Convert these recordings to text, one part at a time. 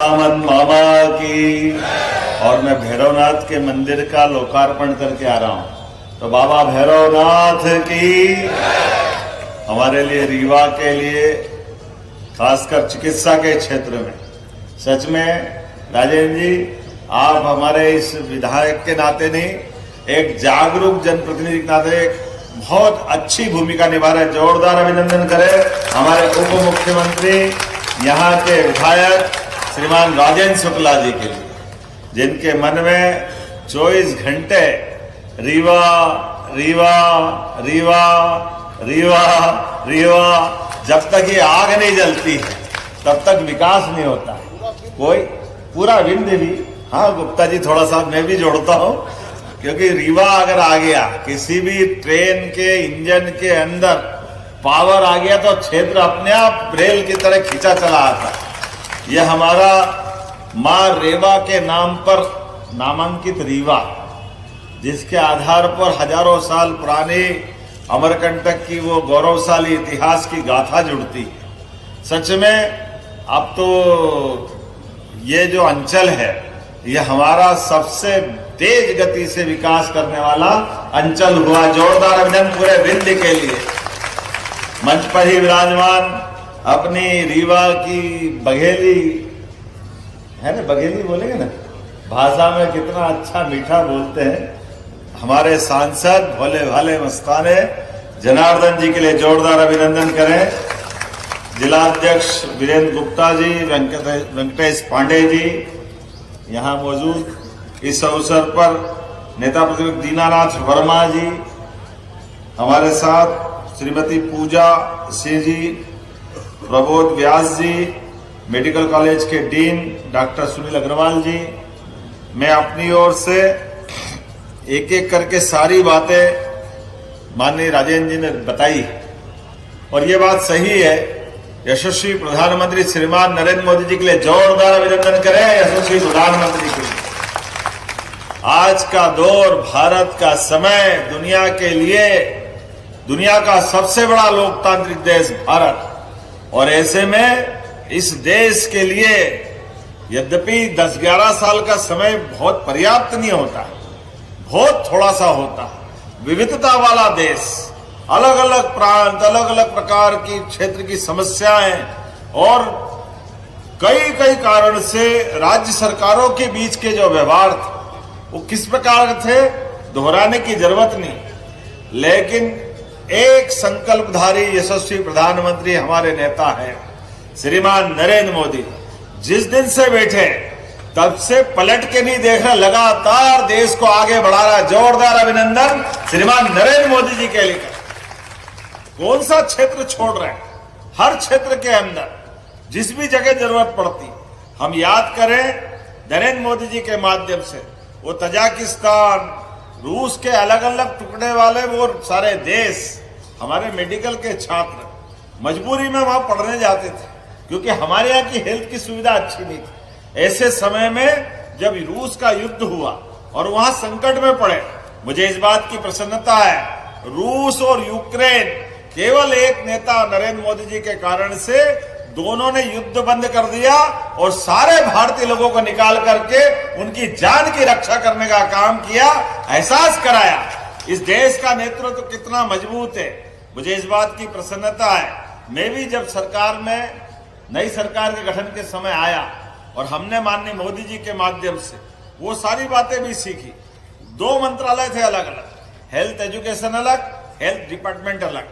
रामन मामा की। और मैं भैरवनाथ के मंदिर का लोकार्पण करके आ रहा हूं, तो बाबा भैरवनाथ की। हमारे लिए, रीवा के लिए, खासकर चिकित्सा के क्षेत्र में सच में राजेंद्र जी, आप हमारे इस विधायक के नाते नहीं, एक जागरूक जनप्रतिनिधि के नाते एक बहुत अच्छी भूमिका निभा रहे। जोरदार अभिनंदन करें हमारे उप मुख्यमंत्री, यहाँ के विधायक श्रीमान राजेंद्र शुक्ला जी के लिए, जिनके मन में 24 घंटे रीवा रीवा रीवा रीवा रीवा, जब तक ये आग नहीं जलती है तब तक विकास नहीं होता है। कोई पूरा विंध्य भी, हाँ गुप्ता जी थोड़ा सा मैं भी जोड़ता हूं, क्योंकि रीवा अगर आ गया, किसी भी ट्रेन के इंजन के अंदर पावर आ गया तो क्षेत्र अपने आप रेल की तरह खींचा चला आता। यह हमारा मां रेवा के नाम पर नामांकित रीवा, जिसके आधार पर हजारों साल पुरानी अमरकंटक की वो गौरवशाली इतिहास की गाथा जुड़ती है। सच में अब तो ये जो अंचल है, ये हमारा सबसे तेज गति से विकास करने वाला अंचल हुआ। जोरदार अभिनंदन पूरे विंध्य के लिए। मंच पर ही विराजमान अपनी रीवा की बघेली है ना, बघेली बोलेंगे ना भाषा में, कितना अच्छा मीठा बोलते हैं हमारे सांसद भोले भाले मस्ताने जनार्दन जी के लिए जोरदार अभिनंदन करें। जिलाध्यक्ष वीरेंद्र गुप्ता जी, वेंकटेश पांडे जी यहाँ मौजूद। इस अवसर पर नेता प्रतिपक्ष दीनानाथ वर्मा जी हमारे साथ, श्रीमती पूजा सिंह जी, प्रबोध व्यास जी, मेडिकल कॉलेज के डीन डॉक्टर सुनील अग्रवाल जी। मैं अपनी ओर से एक एक करके सारी बातें माननीय राजेंद्र जी ने बताई, और ये बात सही है। यशस्वी प्रधानमंत्री श्रीमान नरेंद्र मोदी जी के लिए जोरदार अभिनंदन करें। यशस्वी प्रधानमंत्री के लिए आज का दौर, भारत का समय, दुनिया के लिए, दुनिया का सबसे बड़ा लोकतांत्रिक देश भारत, और ऐसे में इस देश के लिए यद्यपि 10-11 साल का समय बहुत पर्याप्त नहीं होता, बहुत थोड़ा सा होता है। विविधता वाला देश, अलग अलग प्रांत, अलग अलग प्रकार की क्षेत्र की समस्याएं, और कई कई कारण से राज्य सरकारों के बीच के जो व्यवहार थे वो किस प्रकार थे, दोहराने की जरूरत नहीं। लेकिन एक संकल्पधारी यशस्वी प्रधानमंत्री हमारे नेता है श्रीमान नरेंद्र मोदी। जिस दिन से बैठे तब से पलट के नहीं देख रहा, लगातार देश को आगे बढ़ा रहा। जोरदार अभिनंदन श्रीमान नरेंद्र मोदी जी के लिए। कौन सा क्षेत्र छोड़ रहे हैं, हर क्षेत्र के अंदर जिस भी जगह जरूरत पड़ती, हम याद करें नरेंद्र मोदी जी के माध्यम से वो तजाकिस्तान, रूस के अलग अलग टुकड़े वाले वो सारे देश, हमारे मेडिकल के छात्र मजबूरी में वहां पढ़ने जाते थे, क्योंकि हमारे यहाँ की हेल्थ की सुविधा अच्छी नहीं थी। ऐसे समय में जब रूस का युद्ध हुआ और वहां संकट में पड़े, मुझे इस बात की प्रसन्नता है, रूस और यूक्रेन केवल एक नेता नरेंद्र मोदी जी के कारण से दोनों ने युद्ध बंद कर दिया और सारे भारतीय लोगों को निकाल करके उनकी जान की रक्षा करने का काम किया, एहसास कराया इस देश का नेतृत्व कितना मजबूत है। मुझे इस बात की प्रसन्नता है। मैं भी जब सरकार में, नई सरकार के गठन के समय आया और हमने माननीय मोदी जी के माध्यम से वो सारी बातें भी सीखी। 2 मंत्रालय थे अलग अलग, हेल्थ एजुकेशन अलग, हेल्थ डिपार्टमेंट अलग,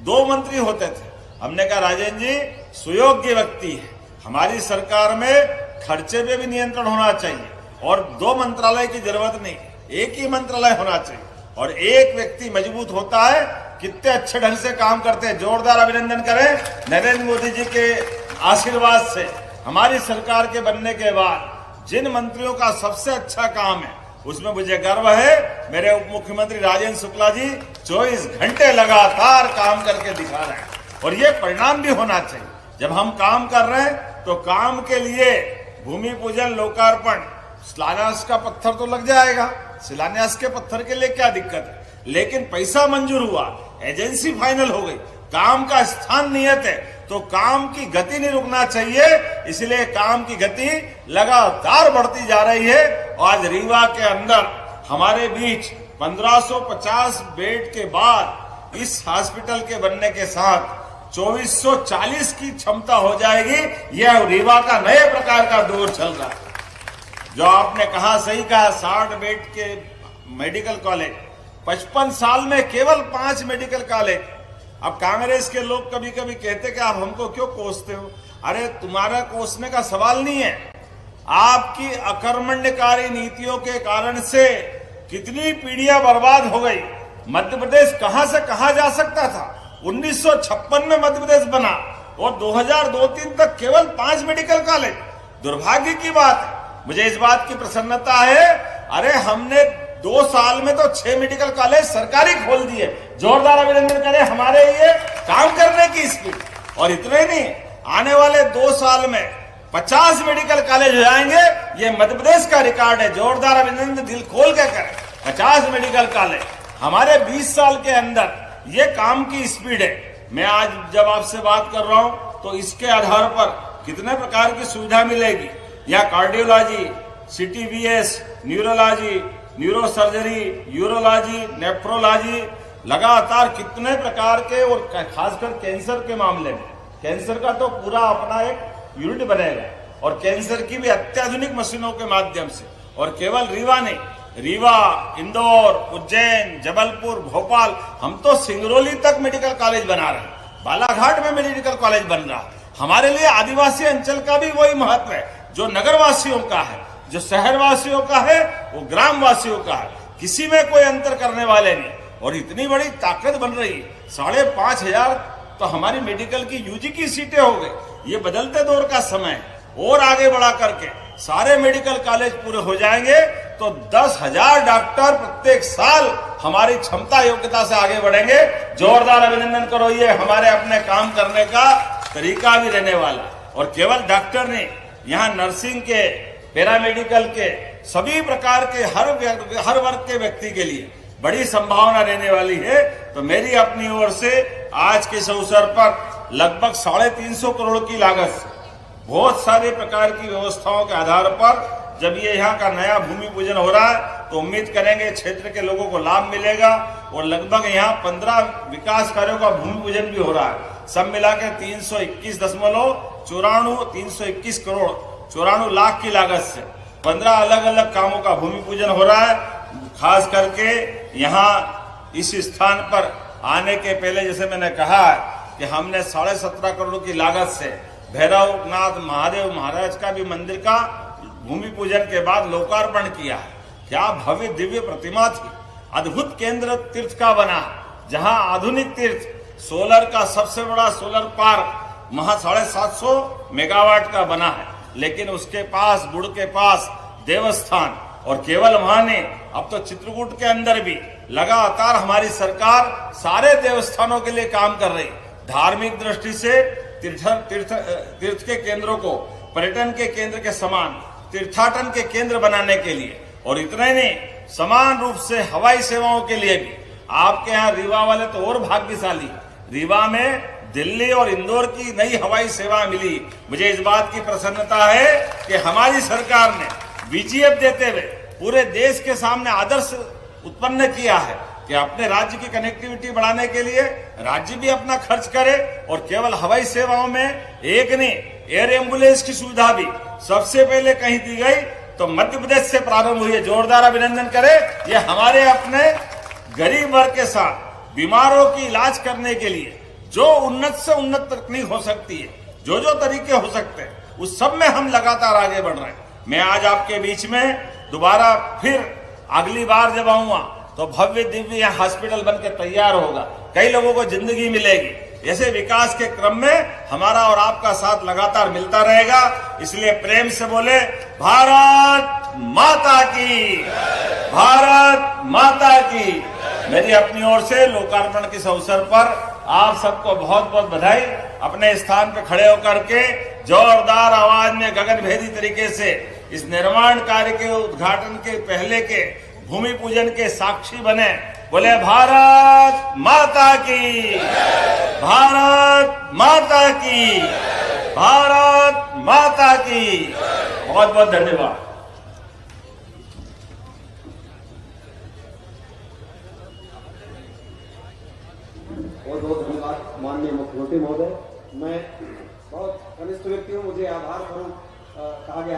2 मंत्री होते थे। हमने कहा राजेंद्र जी सुयोग्य व्यक्ति है, हमारी सरकार में खर्चे पे भी नियंत्रण होना चाहिए और 2 मंत्रालय की जरूरत नहीं, एक ही मंत्रालय होना चाहिए, और एक व्यक्ति मजबूत होता है, कितने अच्छे ढंग से काम करते हैं। जोरदार अभिनंदन करें नरेंद्र मोदी जी के आशीर्वाद से। हमारी सरकार के बनने के बाद जिन मंत्रियों का सबसे अच्छा काम है उसमें मुझे गर्व है, मेरे उप मुख्यमंत्री राजेंद्र शुक्ला जी 24 घंटे लगातार काम करके दिखा रहे हैं, और ये परिणाम भी होना चाहिए। जब हम काम कर रहे हैं तो काम के लिए भूमि पूजन, लोकार्पण, शिलान्यास का पत्थर तो लग जाएगा, शिलान्यास के पत्थर के लिए क्या दिक्कत है, लेकिन पैसा मंजूर हुआ, एजेंसी फाइनल हो गई, काम का स्थान नियत है, तो काम की गति नहीं रुकना चाहिए, इसलिए काम की गति लगातार बढ़ती जा रही है। आज रीवा के अंदर हमारे बीच 1550 बेड के बाद इस हॉस्पिटल के बनने के साथ 2440 की क्षमता हो जाएगी। यह रीवा का नए प्रकार का दौर चल रहा है। जो आपने कहा सही कहा, 60 बेड के मेडिकल कॉलेज, 55 साल में केवल 5 मेडिकल कॉलेज। अब कांग्रेस के लोग कभी कभी कहते कि आप हमको क्यों कोसते हो? अरे तुम्हारा कोसने का सवाल नहीं है, आपकी अकर्मण्यकारी नीतियों के कारण से कितनी पीढ़ियां बर्बाद हो गई। मध्य प्रदेश कहां से कहां जा सकता था। 1956 में मध्य प्रदेश बना और 2002-03 तक केवल 5 मेडिकल कॉलेज। दुर्भाग्य की बात है, मुझे इस बात की प्रसन्नता है, अरे हमने 2 साल में तो 6 मेडिकल कॉलेज सरकारी खोल दिए। जोरदार अभिनंदन करें हमारे ये काम करने की स्पीड। और इतना ही नहीं, आने वाले 2 साल में 50 मेडिकल कॉलेज हो जाएंगे। ये मध्य प्रदेश का रिकॉर्ड है। जोरदार अभिनंदन, दिल खोल के करें। 50 मेडिकल कॉलेज हमारे 20 साल के अंदर, ये काम की स्पीड है। मैं आज जब आपसे बात कर रहा हूं तो इसके आधार पर कितने प्रकार की सुविधा मिलेगी। या cardiology, CTBS, neurology, neurosurgery, urology, nephrology, लगातार कितने प्रकार के, और खासकर कैंसर के मामले में कैंसर का तो पूरा अपना एक यूनिट बनेगा और कैंसर की भी अत्याधुनिक मशीनों के माध्यम से। और केवल रीवा नहीं, रीवा, इंदौर, उज्जैन, जबलपुर, भोपाल, हम तो सिंगरौली तक मेडिकल कॉलेज बना रहे हैं। बालाघाट में मेडिकल कॉलेज बन रहा है। हमारे लिए आदिवासी अंचल का भी वही महत्व है जो नगरवासियों का है, जो शहरवासियों का है, वो ग्रामवासियों का है। किसी में कोई अंतर करने वाले नहीं। और इतनी बड़ी ताकत बन रही है, 5,500 तो हमारी मेडिकल की UG की सीटें हो गई। ये बदलते दौर का समय है। और आगे बढ़ा करके सारे मेडिकल कॉलेज पूरे हो जाएंगे तो 10,000 डॉक्टर प्रत्येक साल हमारी क्षमता योग्यता से आगे बढ़ेंगे। जोरदार अभिनंदन करो, ये हमारे अपने काम करने का तरीका भी रहने वाला। और केवल डॉक्टर नहीं, यहाँ नर्सिंग के, पैरामेडिकल के, सभी प्रकार के हर वर्ग के व्यक्ति के लिए बड़ी संभावना रहने वाली है। तो मेरी अपनी ओर से आज के इस अवसर पर लगभग 350 करोड़ की लागत से बहुत सारे प्रकार की व्यवस्थाओं के आधार पर जब ये यहाँ का नया भूमि पूजन हो रहा है तो उम्मीद करेंगे क्षेत्र के लोगों को लाभ मिलेगा। और लगभग यहाँ 15 विकास कार्यों का भूमि पूजन भी हो रहा है। सब मिला के 321 करोड़ 94 लाख की लागत से 15 अलग अलग कामों का भूमि पूजन हो रहा है। खास करके यहाँ इस स्थान पर आने के पहले, जैसे मैंने कहा कि हमने 17.5 करोड़ की लागत से भैरवनाथ महादेव महाराज का भी मंदिर का भूमि पूजन के बाद लोकार्पण किया है। क्या भव्य दिव्य प्रतिमा थी। अद्भुत केंद्र तीर्थ का बना, जहां आधुनिक तीर्थ, सोलर का सबसे बड़ा सोलर पार्क वहां 750 मेगावाट का बना है। लेकिन उसके पास, गुड़ के पास देवस्थान, और केवल वहां नहीं, अब तो चित्रकूट के अंदर भी लगातार हमारी सरकार सारे देवस्थानों के लिए काम कर रही। धार्मिक दृष्टि से तीर्थ के केंद्रों को पर्यटन के केंद्र के समान, तीर्थाटन के केंद्र बनाने के लिए, और इतना ही नहीं, समान रूप से हवाई सेवाओं के लिए भी। आपके यहाँ रीवा वाले तो और भाग्यशाली, रीवा में दिल्ली और इंदौर की नई हवाई सेवा मिली। मुझे इस बात की प्रसन्नता है कि हमारी सरकार ने VGF देते हुए पूरे देश के सामने आदर्श उत्पन्न किया है कि अपने राज्य की कनेक्टिविटी बढ़ाने के लिए राज्य भी अपना खर्च करे। और केवल हवाई सेवाओं में एक नहीं, एयर एम्बुलेंस की सुविधा भी सबसे पहले कहीं दी गई तो मध्य प्रदेश से प्रारंभ हुई है। जोरदार अभिनंदन करें। ये हमारे अपने गरीब वर्ग के साथ बीमारों की इलाज करने के लिए जो उन्नत से उन्नत तकनीक हो सकती है, जो तरीके हो सकते हैं, उस सब में हम लगातार आगे बढ़ रहे हैं। मैं आज आपके बीच में दोबारा फिर अगली बार जब आऊंगा तो भव्य दिव्य यहाँ हॉस्पिटल बनकर तैयार होगा। कई लोगों को जिंदगी मिलेगी। ऐसे विकास के क्रम में हमारा और आपका साथ लगातार मिलता रहेगा। इसलिए प्रेम से बोले, भारत माता की, भारत माता की। मेरी अपनी ओर से लोकार्पण के इस अवसर पर आप सबको बहुत बहुत बधाई। अपने स्थान पर खड़े होकर के जोरदार आवाज में गगनभेदी तरीके से इस निर्माण कार्य के उद्घाटन के पहले के भूमि पूजन के साक्षी बने। बोले भारत माता की, भारत माता की, भारत माता की। बहुत बहुत धन्यवाद। बहुत बहुत धन्यवाद माननीय मुख्यमंत्री महोदय। मैं बहुत कनिष्ठ व्यक्ति हूँ, मुझे आभार कहा गया।